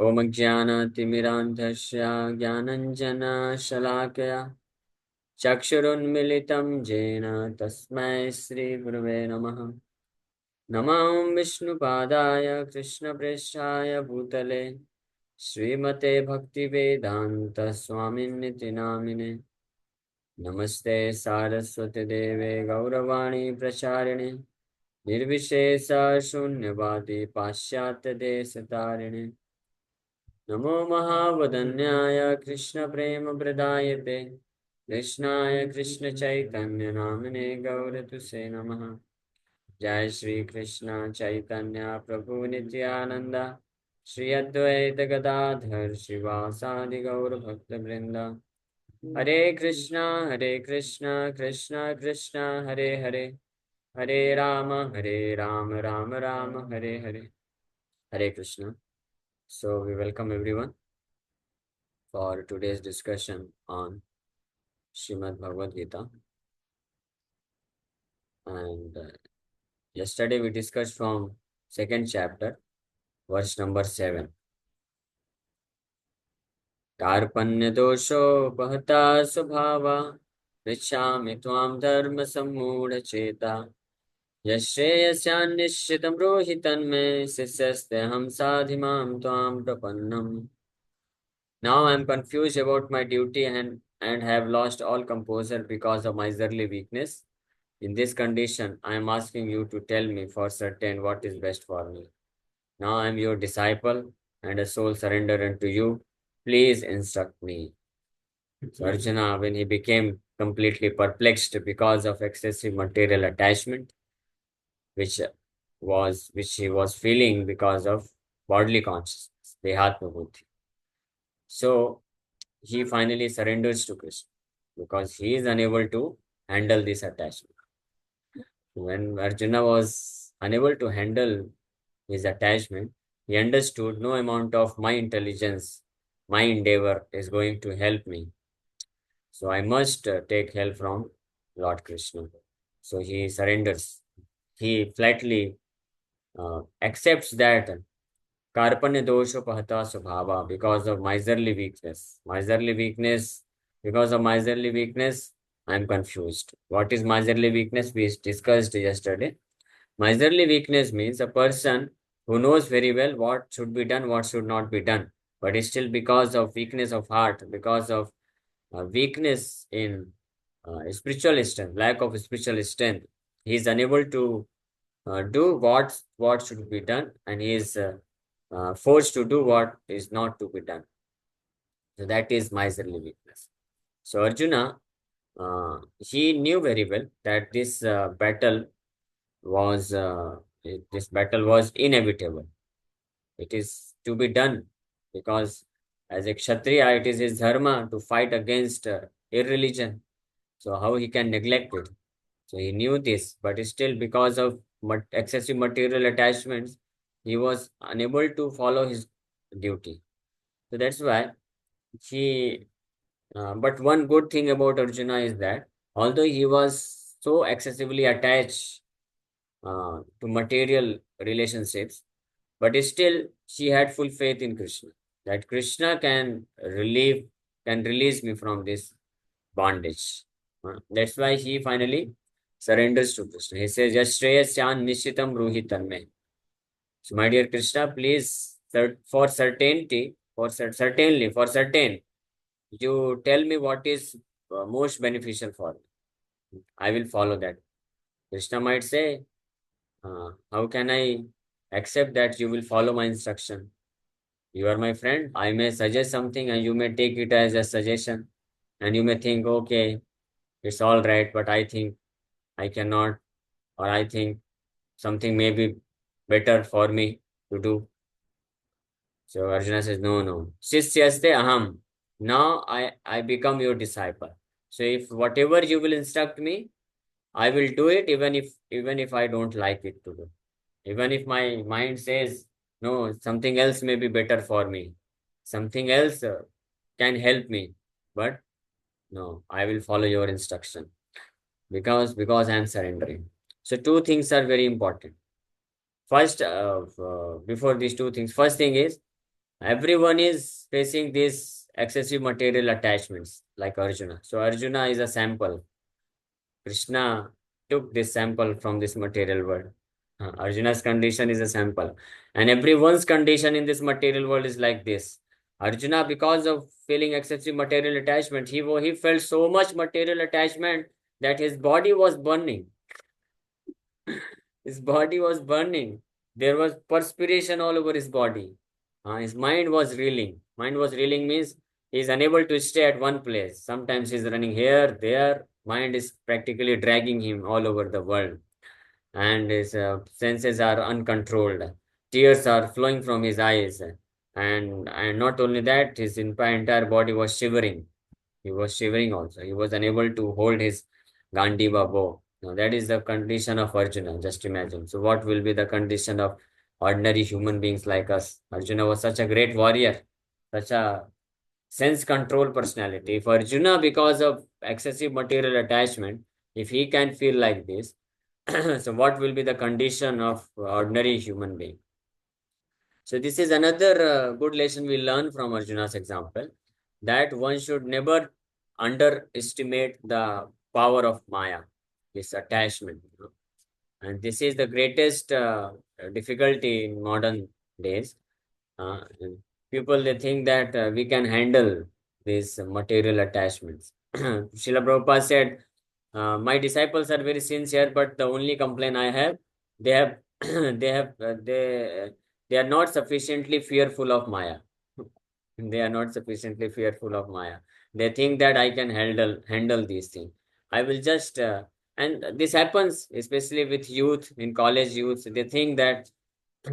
ॐ ज्ञानतिमिरान्धस्य ज्ञानञ्जनशलाकया चक्षुरुन्मिलितं येन तस्मै श्रीगुरवे नमः। नमो विष्णुपादाय कृष्णप्रेष्ठाय भूतले श्रीमते भक्तिवेदान्त स्वामिन्निति नामिने। नमस्ते सारस्वती देवे गौरवाणी प्रचारिणे निर्विशेष शून्यवादी पाश्चात्य देशतारिणे। नमो महावदन्याय कृष्णप्रेमप्रदायते कृष्णाय कृष्णचैतन्यनामिने गौरतुसे नमः। जय श्री कृष्ण चैतन्य प्रभु नित्यानंद श्री अद्वैत गदाधर श्रीवासादि गौर भक्त वृंद। हरे कृष्णा कृष्णा कृष्णा हरे हरे, हरे राम राम राम हरे हरे। हरे Krishna. So we welcome everyone for today's discussion on Srimad Bhagavad Gita. And yesterday we discussed from second chapter, verse number 7. कार्पण्यदोषोपहता स्वभावा पृच्छामि त्वां धर्मसम्मूढचेता यश्रेयस्यान्निश्चितं ब्रूहि तन्मे शिष्यस्तेऽहं साधिमां त्वां प्रपन्नम्. Now I am confused about my duty and have lost all composure because of miserly weakness. In this condition, I am asking you to tell me for certain what is best for me. Now I am your disciple and a soul surrendered unto you. Please instruct me. So Arjuna, when he became completely perplexed because of excessive material attachment, which which he was feeling because of bodily consciousness, Dehatma Buddhi. So he finally surrenders to Krishna because he is unable to handle this attachment. When Arjuna was unable to handle his attachment, he understood no amount of my intelligence, my endeavor is going to help me. So I must take help from Lord Krishna. So he surrenders. He flatly accepts that Karpanya dosha pahata swabhava because of miserly weakness. Because of miserly weakness, I am confused. What is miserly weakness? We discussed yesterday. Miserly weakness means a person who knows very well what should be done, what should not be done, but is still because of weakness of heart, because of weakness in spiritual strength, lack of spiritual strength, he is unable to do what should be done, and he is forced to do what is not to be done. So that is miserly weakness. So Arjuna, he knew very well that this battle was inevitable. It is to be done because as a Kshatriya, it is his dharma to fight against irreligion. So how he can neglect it? So he knew this, but still because of excessive material attachments, he was unable to follow his duty. So that's why he. But one good thing about Arjuna is that although he was so excessively attached to material relationships, but still she had full faith in Krishna that Krishna can release me from this bondage. That's why he finally surrenders to Krishna. He says, Yashreyasyan nishitam ruhi tanme. So, my dear Krishna, please, for certainty, certainly, for certain, you tell me what is most beneficial for me. I will follow that. Krishna might say, how can I accept that you will follow my instruction? You are my friend. I may suggest something and you may take it as a suggestion. And you may think, okay, it's all right, but I think I cannot, or I think something may be better for me to do. So Arjuna says, no, no. Sisyaste aham. Now I become your disciple. So if whatever you will instruct me, I will do it even if I don't like it to do. Even if my mind says, no, something else may be better for me. Something else can help me. But no, I will follow your instruction because I am surrendering. So two things are very important. First, before these two things, first thing is everyone is facing these excessive material attachments like Arjuna. So Arjuna is a sample. Krishna took this sample from this material world. Arjuna's condition is a sample. And everyone's condition in this material world is like this. Arjuna, because of feeling excessive material attachment, he felt so much material attachment that his body was burning. His body was burning. There was perspiration all over his body. His mind was reeling. Mind was reeling means he is unable to stay at one place. Sometimes he's running here, there. Mind is practically dragging him all over the world, and his senses are uncontrolled. Tears are flowing from his eyes, and not only that, his entire body was shivering. He was shivering also. He was unable to hold his Gandiva bow. Now that is the condition of Arjuna. Just imagine. So what will be the condition of ordinary human beings like us? Arjuna was such a great warrior, such a sense control personality. If Arjuna, because of excessive material attachment, if he can feel like this, so what will be the condition of ordinary human being? So this is another good lesson we learn from Arjuna's example, that one should never underestimate the power of Maya, this attachment. And this is the greatest difficulty in modern days. And people, they think that we can handle these material attachments. Srila Prabhupada said, my disciples are very sincere, but the only complaint I have, they have, they have, they are not sufficiently fearful of Maya. They are not sufficiently fearful of Maya. They think that I can handle these things. I will just, and this happens especially with youth, in college youth. They think that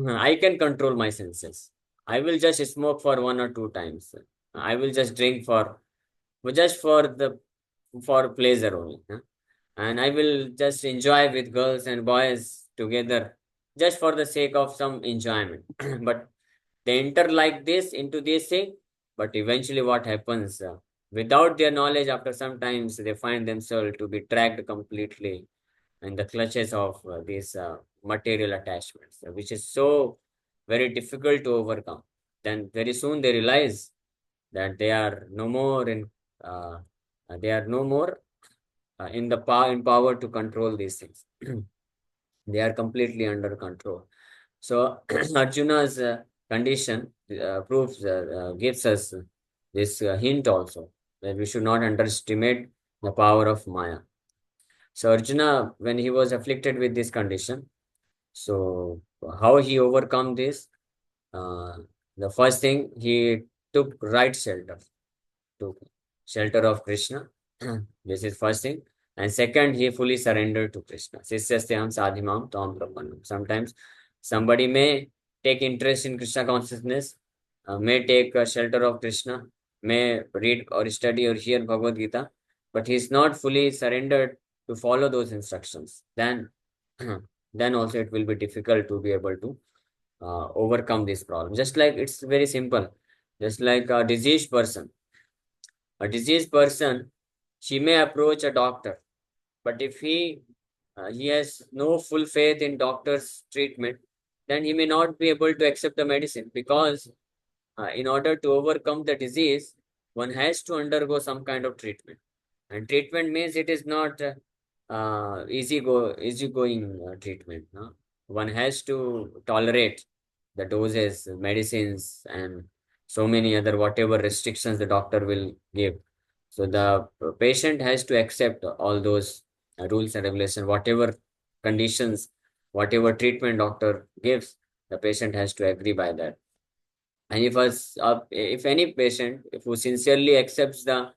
I can control my senses. I will just smoke for 1 or 2 times. I will just drink for just for pleasure only. And I will just enjoy with girls and boys together just for the sake of some enjoyment. But they enter like this into this thing, but eventually what happens, without their knowledge, after some times they find themselves to be dragged completely in the clutches of these material attachments, which is so very difficult to overcome. Then very soon they realize that uh, they are no more in the power to control these things. They are completely under control. So Arjuna's condition proves gives us this hint also, that we should not underestimate the power of Maya. So Arjuna, when he was afflicted with this condition, so how he overcome this? Uh, the first thing, he took right shelter, took shelter of Krishna. This is first thing. And second, he fully surrendered to Krishna. Sisyasteham sadhimam tam prapannam. Sometimes somebody may take interest in Krishna consciousness, may take shelter of Krishna, may read or study or hear Bhagavad Gita, but he is not fully surrendered to follow those instructions. Then, then also it will be difficult to be able to overcome this problem. Just like it's very simple, just like a diseased person. A diseased person, she may approach a doctor, but if he has no full faith in doctor's treatment, then he may not be able to accept the medicine, because in order to overcome the disease, one has to undergo some kind of treatment. And treatment means it is not easy going treatment. No? One has to tolerate the doses, medicines, and so many other whatever restrictions the doctor will give. So the patient has to accept all those rules and regulations, whatever conditions, whatever treatment doctor gives, the patient has to agree by that. And if any patient, if who sincerely accepts the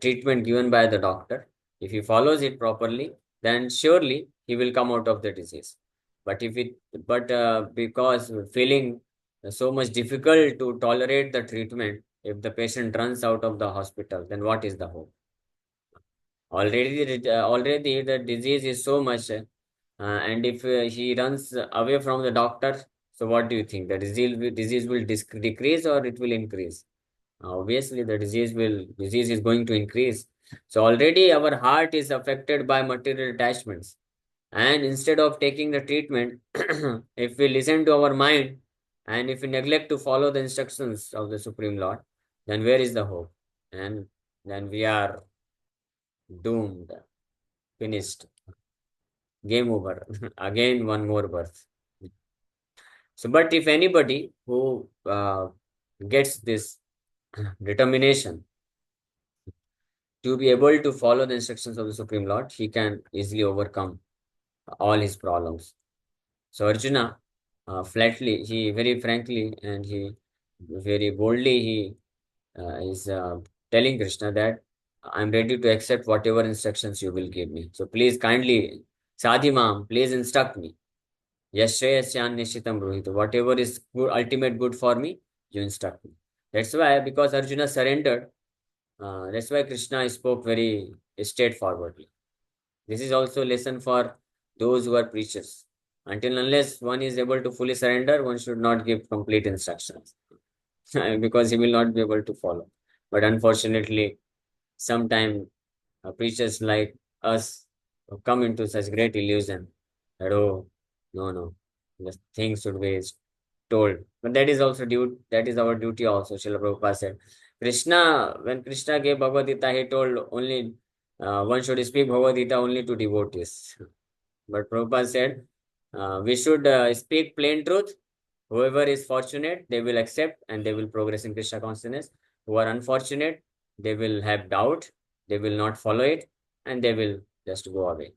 treatment given by the doctor, if he follows it properly, then surely he will come out of the disease. But if it, but because feeling so much difficult to tolerate the treatment, if the patient runs out of the hospital, then what is the hope? Already the disease is so much, and if he runs away from the doctor, so what do you think? The disease will decrease or it will increase? Obviously, the disease is going to increase. So already our heart is affected by material attachments. And instead of taking the treatment, if we listen to our mind and if we neglect to follow the instructions of the Supreme Lord, then where is the hope? And then we are doomed, finished, game over. Again, one more birth. So, but if anybody who gets this determination to be able to follow the instructions of the Supreme Lord, he can easily overcome all his problems. So Arjuna, flatly, he very frankly and he very boldly, he is telling Krishna that I'm ready to accept whatever instructions you will give me. So please kindly, Sadhimam, please instruct me. Yashrayasyan nishitam bruhita. Whatever is good, ultimate good for me, you instruct me. That's why, because Arjuna surrendered, that's why Krishna spoke very straightforwardly. This is also a lesson for those who are preachers. Until unless one is able to fully surrender, one should not give complete instructions because he will not be able to follow. But unfortunately, sometimes preachers like us come into such great illusion that, oh, no, the things should be told. But that is also that is our duty also, Srila Prabhupada said. When Krishna gave Bhagavad Gita, he told only one should speak Bhagavad Gita only to devotees. But Prabhupada said, we should speak plain truth. Whoever is fortunate, they will accept and they will progress in Krishna consciousness. Who are unfortunate, they will have doubt, they will not follow it, and they will just go away.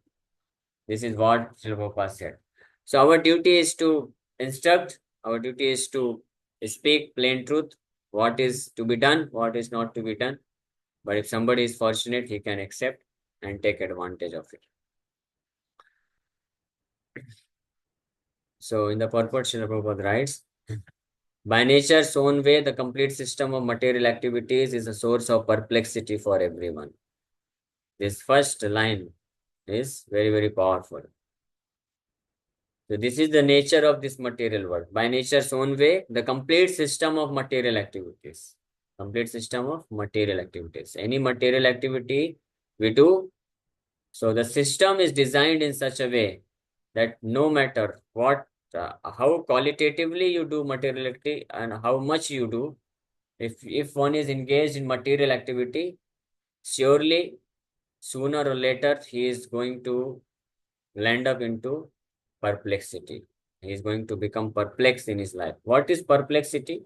This is what Srila Prabhupada said. So our duty is to instruct, our duty is to speak plain truth, what is to be done, what is not to be done. But if somebody is fortunate, he can accept and take advantage of it. So in the purport, Srila Prabhupada writes, by nature's own way, the complete system of material activities is a source of perplexity for everyone. This first line is very, very powerful. So this is the nature of this material world. By nature's own way, the complete system of material activities. Complete system of material activities. Any material activity we do, so the system is designed in such a way that no matter how qualitatively you do material activity and how much you do, if one is engaged in material activity, surely sooner or later he is going to land up into perplexity. He is going to become perplexed in his life. What is perplexity?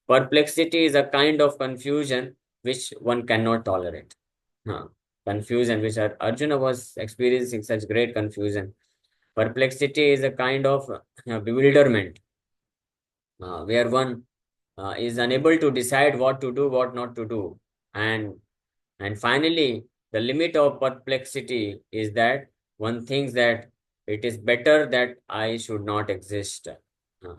Perplexity is a kind of confusion which one cannot tolerate. Huh. Confusion, which Arjuna was experiencing such great confusion. Perplexity is a kind of bewilderment where one is unable to decide what to do, what not to do. And and finally, the limit of perplexity is that one thinks that it is better that I should not exist. Uh,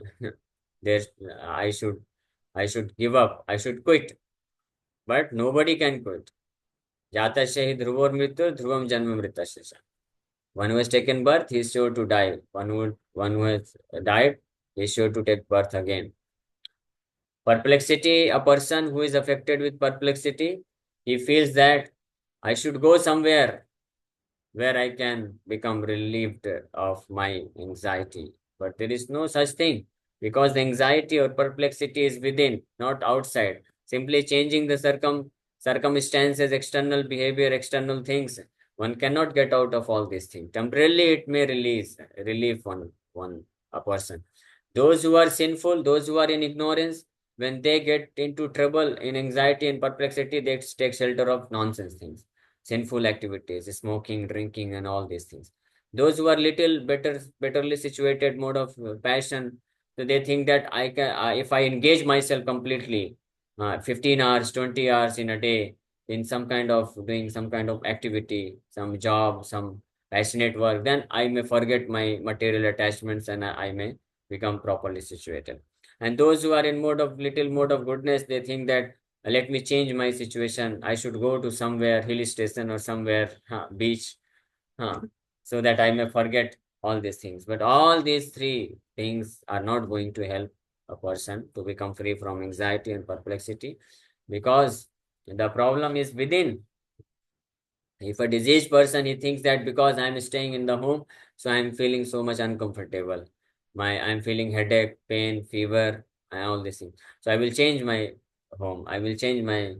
There's I should give up. I should quit. But nobody can quit. Jatasya hi dhruvor mrityur dhruvam janma mritasya. One who has taken birth, he is sure to die. One who has died, he is sure to take birth again. Perplexity, a person who is affected with perplexity, he feels that I should go somewhere where I can become relieved of my anxiety. But there is no such thing because the anxiety or perplexity is within, not outside. Simply changing the circumstances, external behavior, external things, one cannot get out of all these things. Temporarily, it may relieve one a person. Those who are sinful, those who are in ignorance, when they get into trouble in anxiety and perplexity, they take shelter of nonsense things, sinful activities, smoking, drinking, and all these things. Those who are little betterly situated mode of passion, so they think that if I engage myself completely, 15 hours, 20 hours in a day, in some kind of doing some kind of activity, some job, some passionate work, then I may forget my material attachments and I may become properly situated. And those who are in little mode of goodness, they think that let me change my situation. I should go to somewhere hill station or somewhere beach, huh, so that I may forget all these things. But all these three things are not going to help a person to become free from anxiety and perplexity because the problem is within. If a diseased person, he thinks that because I'm staying in the home, so I'm feeling so much uncomfortable. I'm feeling headache, pain, fever, and all these things. So I will change my home. I will change my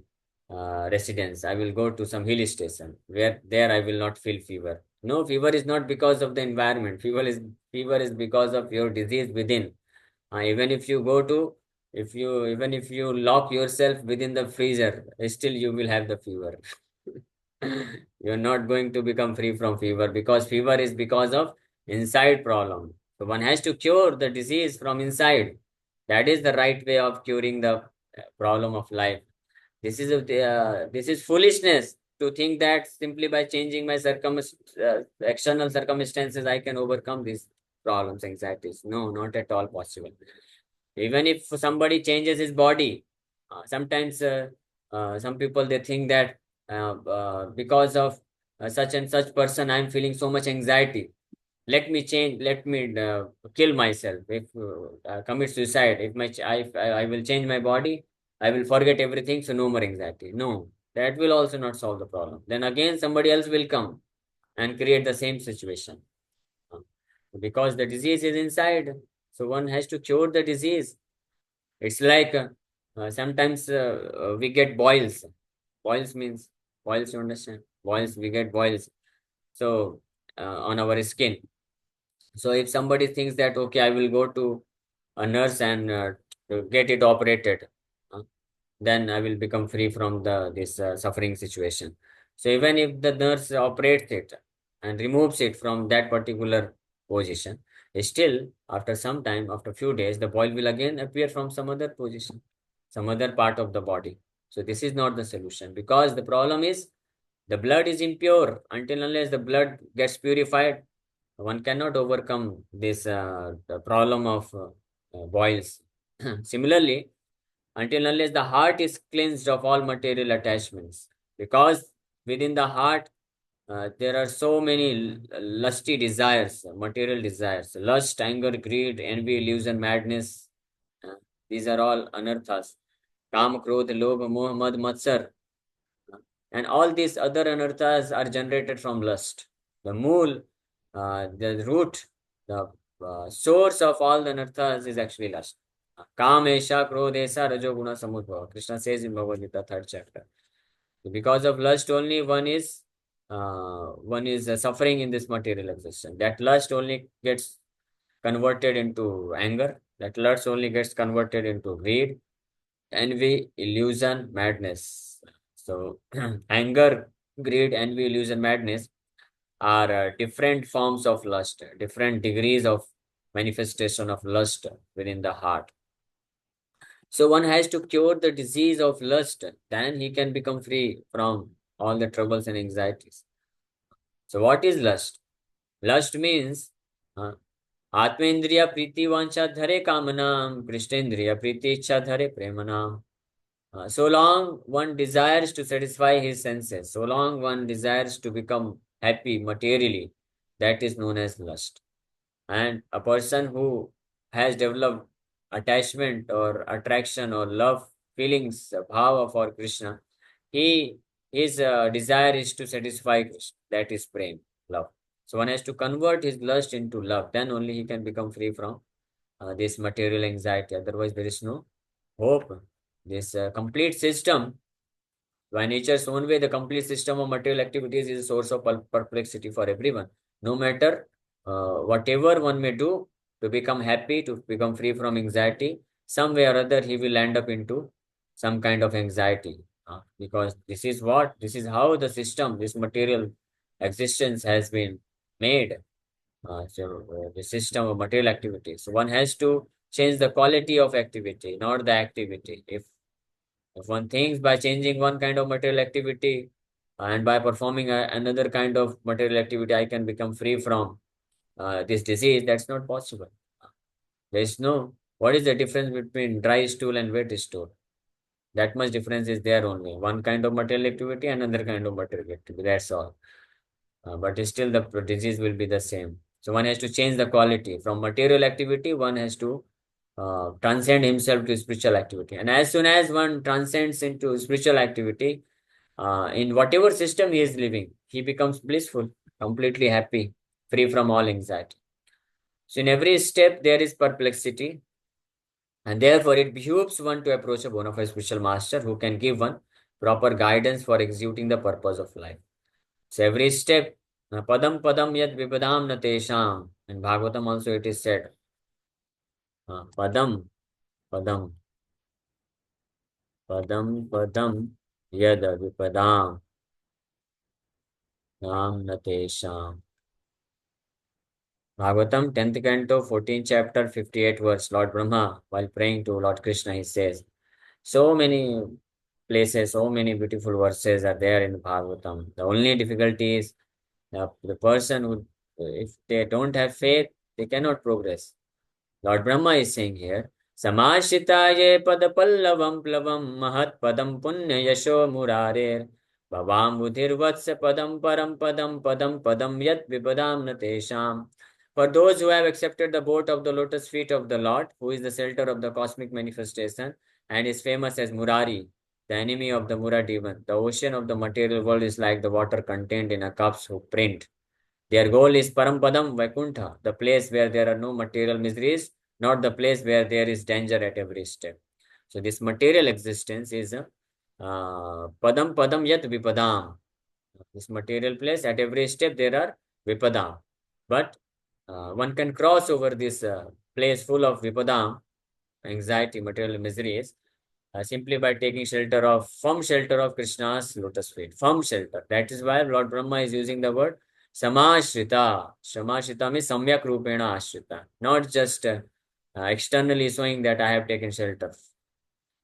residence. I will go to some hill station where there I will not feel fever. No, fever is not because of the environment. Fever is because of your disease within. Even if you go to, if you even if you lock yourself within the freezer, still you will have the fever. You're not going to become free from fever, because fever is because of inside problem. So one has to cure the disease from inside. That is the right way of curing the problem of life. This is foolishness to think that simply by changing my external circumstances I can overcome these problems, anxieties. No, not at all possible. Even if somebody changes his body, sometimes some people, they think that because of such and such person I'm feeling so much anxiety, let me kill myself, if commit suicide, if I will change my body, I will forget everything, so no more anxiety. No, that will also not solve the problem. Then again somebody else will come and create the same situation. Uh, because the disease is inside, so one has to cure the disease. It's like sometimes we get boils. Boils means, boils, you understand? Boils, we get boils. So on our skin. So if somebody thinks that, okay, I will go to a nurse and to get it operated, uh, then I will become free from the this suffering situation. So even if the nurse operates it and removes it from that particular position, still after some time, after few days, the boil will again appear from some other position, some other part of the body. So this is not the solution, because the problem is the blood is impure. Until unless the blood gets purified, one cannot overcome this the problem of boils. Similarly, until unless the heart is cleansed of all material attachments, because within the heart there are so many lusty desires, material desires, lust, anger, greed, envy, illusion, madness. uh, these are all anarthas. Kam, krodh, lobh, moh, mad, matsar, and all these other anarthas are generated from lust. The mool, the root, the source of all the anarthas is actually lust. Kam, esha, krodh, esha, rajo, guna, samudbhava. Krishna says in Bhagavad Gita, third chapter. Because of lust only, one is suffering in this material existence. That lust only gets converted into anger. That lust only gets converted into greed, envy, illusion, madness. So, anger, greed, envy, illusion, madness are different forms of lust, different degrees of manifestation of lust within the heart. So, one has to cure the disease of lust, then he can become free from all the troubles and anxieties. So, what is lust? Lust means uh, Atmendriya priti vancha dhare kamanam, Krishnendriya priti ichha dhare premanam. So long one desires to satisfy his senses, so long one desires to become happy materially, that is known as lust. And a person who has developed attachment or attraction or love feelings, bhava for Krishna, he his desire is to satisfy Krishna. That is prem, love. So one has to convert his lust into love. Then only he can become free from this material anxiety. Otherwise, there is no hope. This complete system, by nature's own way, the complete system of material activities is a source of perplexity for everyone. No matter whatever one may do to become happy, to become free from anxiety, some way or other he will end up into some kind of anxiety. Because this is how the system, this material existence has been made. The system of material activity. So one has to change the quality of activity, not the activity. If one thinks by changing one kind of material activity and by performing another kind of material activity, I can become free from this disease, that's not possible. There is no, what is the difference between dry stool and wet stool? That much difference is there only. One kind of material activity and another kind of material activity, that's all. But still the disease will be the same. So one has to change the quality. From material activity, one has to transcend himself to spiritual activity. And as soon as one transcends into spiritual activity, in whatever system he is living, he becomes blissful, completely happy, free from all anxiety. So in every step there is perplexity, and therefore it behooves one to approach a bona fide spiritual master who can give one proper guidance for executing the purpose of life. So every step, padam padam yad vipadam na tesham. In Bhagavatam also it is said, padam padam padam padam yad vipadam nam na tesham. Bhagavatam, 10th canto, 14th chapter, 58th verse. Lord Brahma, while praying to Lord Krishna, he says, so many places, so many beautiful verses are there in Bhagavatam. The only difficulty is the person who, if they don't have faith, they cannot progress. Lord Brahma is saying here, Samashitaye pada pallavam plavam mahat padam punya yasho murarer bhavam budhir vatsa padam param padam padam padam yat vipadam natesham. For those who have accepted the boat of the lotus feet of the Lord, who is the shelter of the cosmic manifestation and is famous as Murari, the enemy of the Mura demon, the ocean of the material world is like the water contained in a cups who print. Their goal is Parampadam Vaikuntha, the place where there are no material miseries, not the place where there is danger at every step. So this material existence is Padam Padam Yat Vipadam. This material place, at every step there are Vipadam. But one can cross over this place full of Vipadam, anxiety, material miseries, simply by taking firm shelter of Krishna's lotus feet. Firm shelter. That is why Lord Brahma is using the word Samashrita. Samashrita means Samyak Rupena Ashrita. Not just externally showing that I have taken shelter.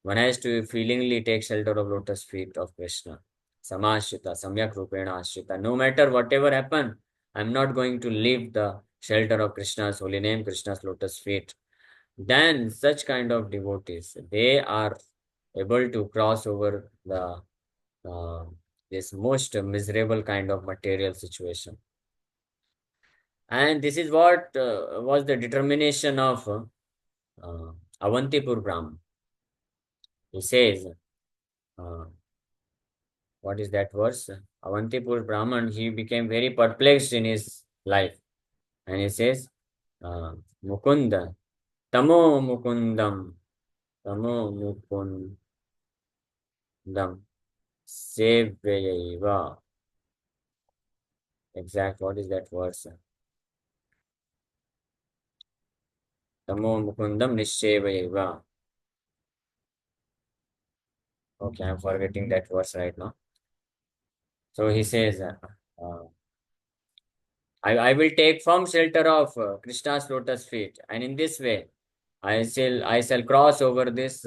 One has to feelingly take shelter of lotus feet of Krishna. Samashrita, Samyak Rupena Ashrita. No matter whatever happen, I'm not going to leave the shelter of Krishna's holy name, Krishna's lotus feet. Then such kind of devotees, they are able to cross over the uh, this most miserable kind of material situation. And this is what was the determination of Avantipur Brahman. He says, uh, what is that verse? Avantipur Brahman, he became very perplexed in his life. And he says, Mukunda, Mukundam, Tamo Mukundam, Sevayaiva. Exact, what is that verse? Tamo Mukundam Nishchevayaiva. Okay, I'm forgetting that verse right now. So he says, I will take firm shelter of Krishna's lotus feet, and in this way, I shall cross over this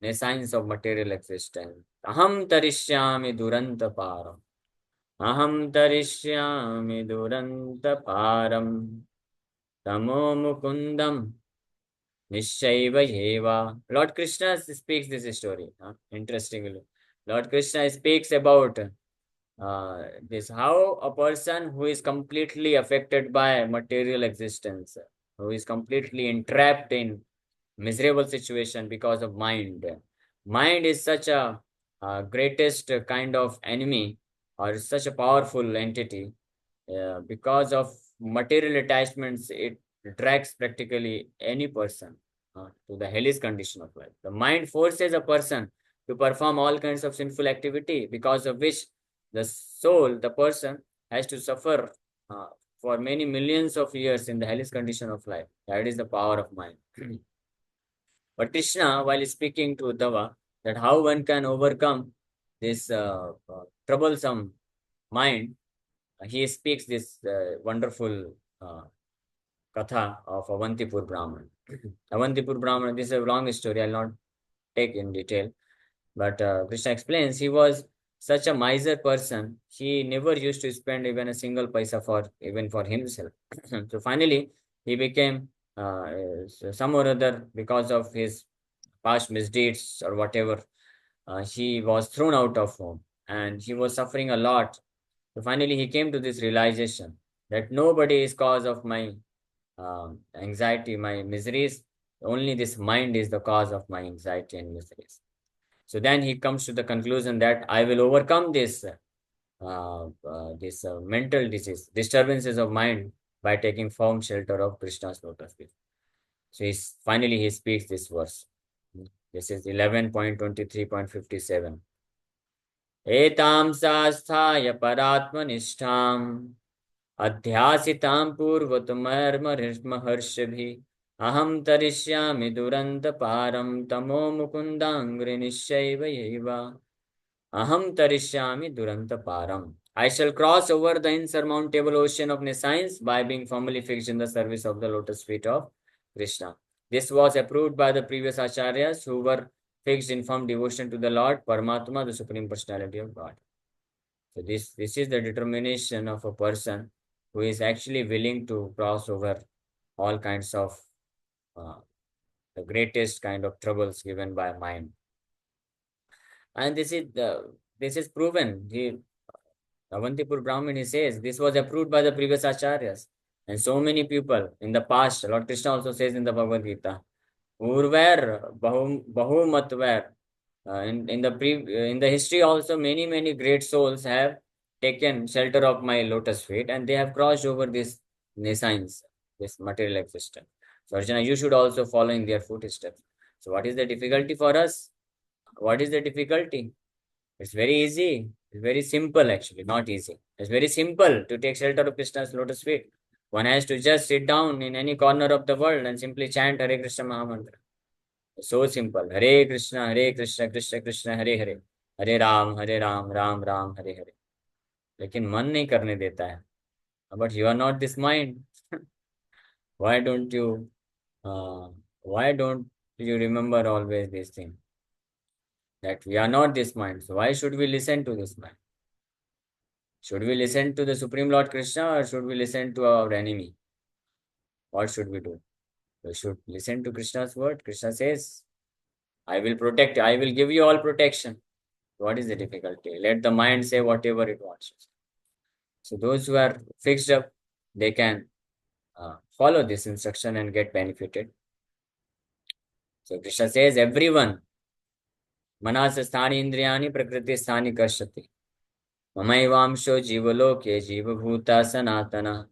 nescience of material existence. Aham tarishyami duranta param. Aham tarishyami duranta param. Tamo mukundam nishchaiva yeva. Lord Krishna speaks this story. Interestingly, Lord Krishna speaks about this how a person who is completely affected by material existence, who is completely entrapped in miserable situation because of mind is such a greatest kind of enemy or such a powerful entity. Because of material attachments, it drags practically any person to the hellish condition of life. The mind forces a person to perform all kinds of sinful activity, because of which the soul, the person, has to suffer uh, for many millions of years in the hellish condition of life. That is the power of mind. But Krishna, while speaking to Uddhava, that how one can overcome this troublesome mind, he speaks this wonderful uh, katha of Avantipur Brahman. Avantipur Brahman, this is a long story, I'll not take in detail. But Krishna explains he was such a miser person. He never used to spend even a single paisa for even for himself. So finally, he became some or other, because of his past misdeeds or whatever. He was thrown out of home and he was suffering a lot. So finally, he came to this realization that nobody is cause of my anxiety, my miseries. Only this mind is the cause of my anxiety and miseries. So then he comes to the conclusion that I will overcome this this mental disease, disturbances of mind by taking firm shelter of Krishna's lotus feet. So finally he speaks this verse. This is 11.23.57. एतां सास्थाय परात्मनिष्ठाम् अध्यासितां पूर्वतमर्महर्षभिः अहं तरिष्यामि दुरन्तपारं तमो मुकुन्दाङ्घ्रिनिश्चैव यैव aham tarishyami durantaparam. I shall cross over the insurmountable ocean of nescience by being firmly fixed in the service of the lotus feet of Krishna. This was approved by the previous acharyas who were fixed in firm devotion to the Lord Paramatma, the Supreme Personality of God. So this is the determination of a person who is actually willing to cross over all kinds of uh, the greatest kind of troubles given by mind. And this is proven. Avantipur Brahmin, he says, this was approved by the previous acharyas. And so many people in the past, Lord Krishna also says in the Bhagavad Gita, Urver Bahumatver. In the history also, many great souls have taken shelter of my lotus feet and they have crossed over this nescience, this material existence. So Arjuna, you should also follow in their footsteps. So what is the difficulty for us? What is the difficulty? It's very easy. It's very simple, actually, not easy. It's very simple to take shelter of Krishna's lotus feet. One has to just sit down in any corner of the world and simply chant Hare Krishna Mahamantra. It's so simple. Hare Krishna, Krishna Krishna, Hare Hare. Hare Ram, Ram Ram, Hare Hare. लेकिन मन नहीं करने देता है. But you are not this mind. Why don't you? Uh, why don't you remember always this thing? That we are not this mind. So why should we listen to this mind? Should we listen to the Supreme Lord Krishna or should we listen to our enemy? What should we do? We should listen to Krishna's word. Krishna says, I will protect you. I will give you all protection. What is the difficulty? Let the mind say whatever it wants. So those who are fixed up, they can follow this instruction and get benefited. So Krishna says, everyone, manas sthani indriyani prakriti sthani karshati. Mamaivamsho jivaloke jivabhuta sanatana.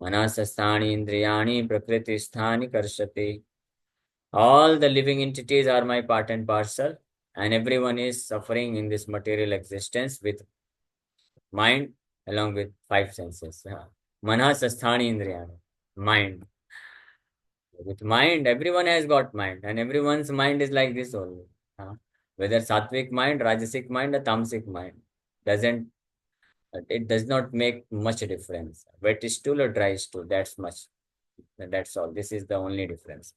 Manasasthani indriyani prakriti sthani karshati. All the living entities are my part and parcel, and everyone is suffering in this material existence with mind along with five senses. Manasasthani indriyani, mind. With mind, everyone has got mind, and everyone's mind is like this only. Whether sattvic mind, rajasic mind, or tamasic mind, doesn't it does not make much difference. Wet stool or dry stool, that's much. That's all. This is the only difference.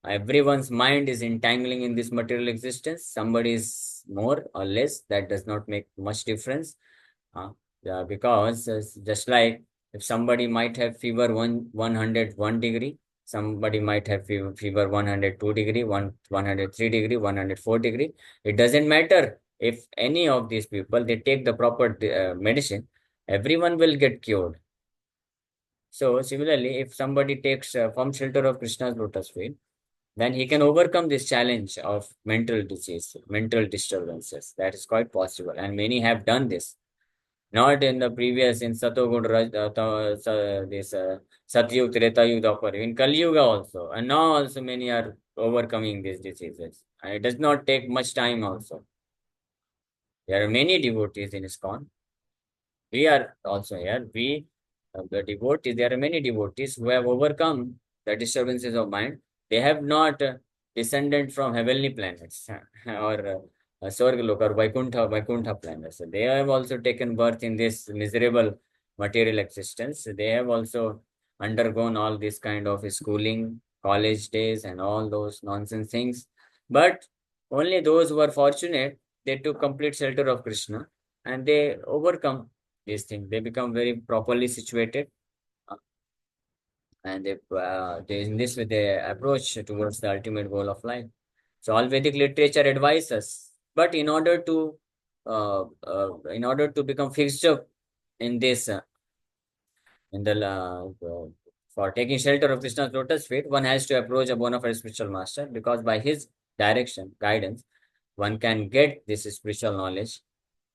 Everyone's mind is entangling in this material existence. Somebody is more or less. That does not make much difference. Because just like if somebody might have fever 101 degree, somebody might have fever 102 degree, 103 degree, 104 degree. It doesn't matter if any of these people, they take the proper medicine, everyone will get cured. So similarly, if somebody takes firm shelter of Krishna's lotus feet, then he can overcome this challenge of mental disease, mental disturbances. That is quite possible. And many have done this. Not in the previous, in Satoguna, this Satyug, Treta Yuga, in Kali Yuga also. And now also many are overcoming these diseases. And it does not take much time also. There are many devotees in ISKCON. We are also here. The devotees, there are many devotees who have overcome the disturbances of mind. They have not descended from heavenly planets or Swargaloka or Vaikuntha planets. So they have also taken birth in this miserable material existence. They have also undergone all this kind of schooling, college days, and all those nonsense things. But only those who are fortunate, they took complete shelter of Krishna and they overcome these things. They become very properly situated and they in this way they approach towards the ultimate goal of life. So all Vedic literature advises, but in order to become fixed up in this in the for taking shelter of Krishna's lotus feet, one has to approach a bona fide spiritual master because by his direction, guidance, one can get this spiritual knowledge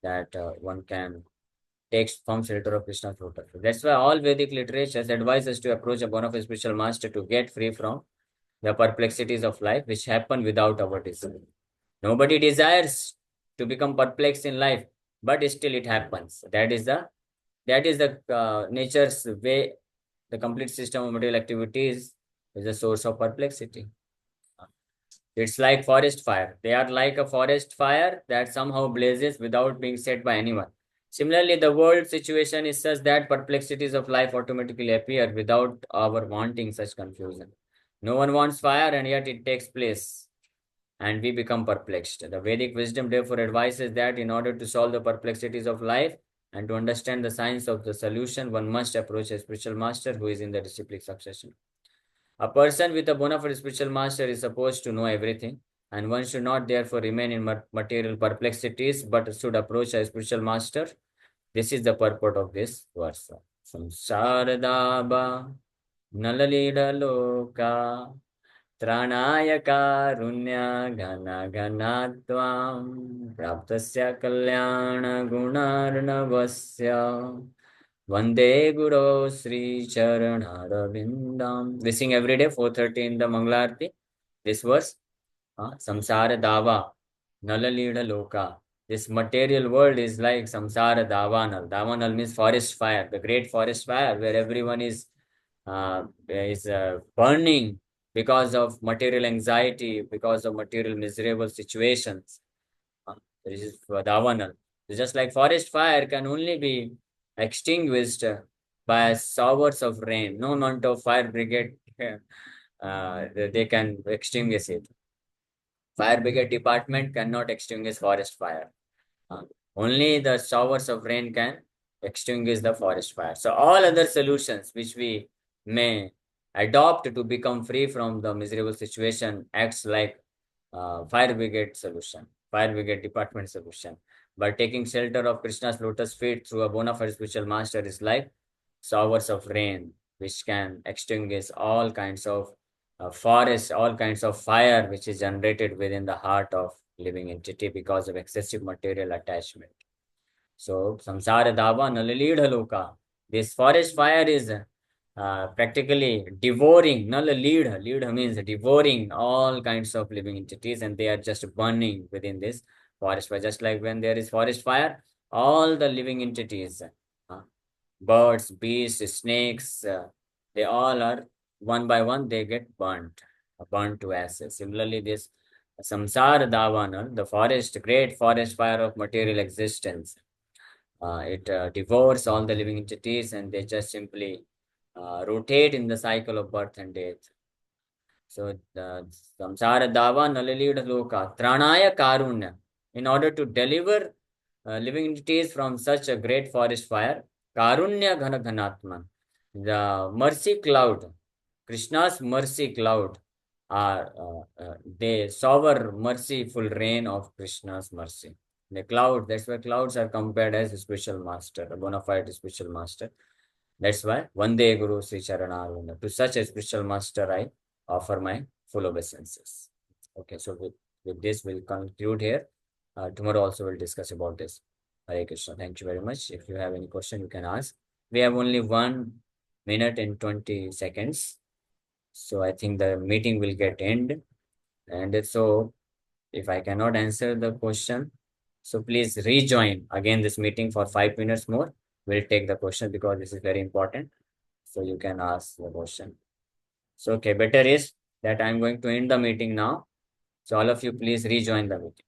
that one can take from shelter of Krishna's lotus. That's why all Vedic literatures advise us to approach a bona fide spiritual master to get free from the perplexities of life which happen without our desire. Nobody desires to become perplexed in life, but still it happens. That is the nature's way. The complete system of material activities is a source of perplexity. It's like forest fire. They are like a forest fire that somehow blazes without being set by anyone. Similarly, the world situation is such that perplexities of life automatically appear without our wanting such confusion. No one wants fire, and yet it takes place, and we become perplexed. The Vedic wisdom therefore advises that in order to solve the perplexities of life and to understand the science of the solution, one must approach a spiritual master who is in the disciplic succession. A person with a bona fide spiritual master is supposed to know everything, and one should not therefore remain in material perplexities, but should approach a spiritual master. This is the purport of this verse. Samsaradaba nalalida loka त्राणाय कारुण्य घन घनात्वां प्राप्तस्य कल्याण गुणार्णवस्य Vande Guru Sri Charanarvindam. We sing every day, 4:30 in the Mangalarti. This verse, Samsara Dava, Nalalida Loka. This material world is like Samsara Davanal. Davanal means forest fire, the great forest fire where everyone is burning because of material anxiety, because of material miserable situations. This is Davanal. Just like forest fire can only be extinguished by showers of rain. No amount of fire brigade they can extinguish it. Fire brigade department cannot extinguish forest fire. Uh, Only the showers of rain can extinguish the forest fire. So all other solutions which we may adopt to become free from the miserable situation acts like fire brigade solution, fire brigade department solution. But taking shelter of Krishna's lotus feet through a bona fide spiritual master is like showers of rain, which can extinguish all kinds of forest, all kinds of fire which is generated within the heart of living entity because of excessive material attachment. So, samsara dava nalalidha loka. This forest fire is practically devouring, nalalidha. Lidha means devouring all kinds of living entities, and they are just burning within this forest fire. Just like when there is forest fire, all the living entities, uh, birds, beasts, snakes, they all are one by one, they get burnt to ashes. Similarly, this samsara davana, the forest, great forest fire of material existence, it devours all the living entities and they just simply rotate in the cycle of birth and death. So the samsara dava nalalida loka tranaya karunya. In order to deliver living entities from such a great forest fire, karunya ghana ghanatman, the mercy cloud, Krishna's mercy cloud, are they shower merciful rain of Krishna's mercy. The cloud, that's why clouds are compared as a spiritual master, a bona fide spiritual master. That's why Vande Guru Sri Charanarvinda. To such a spiritual master, I offer my full obeisances. Okay, so with this, we'll conclude here. Tomorrow also we'll discuss about this. Hare Krishna. Thank you very much. If you have any question, you can ask. We have only 1 minute and 20 seconds. So I think the meeting will get end. And so if I cannot answer the question, so please rejoin again this meeting for 5 minutes more. We'll take the question because this is very important. So you can ask the question. So okay, better is that I'm going to end the meeting now. So all of you please rejoin the meeting.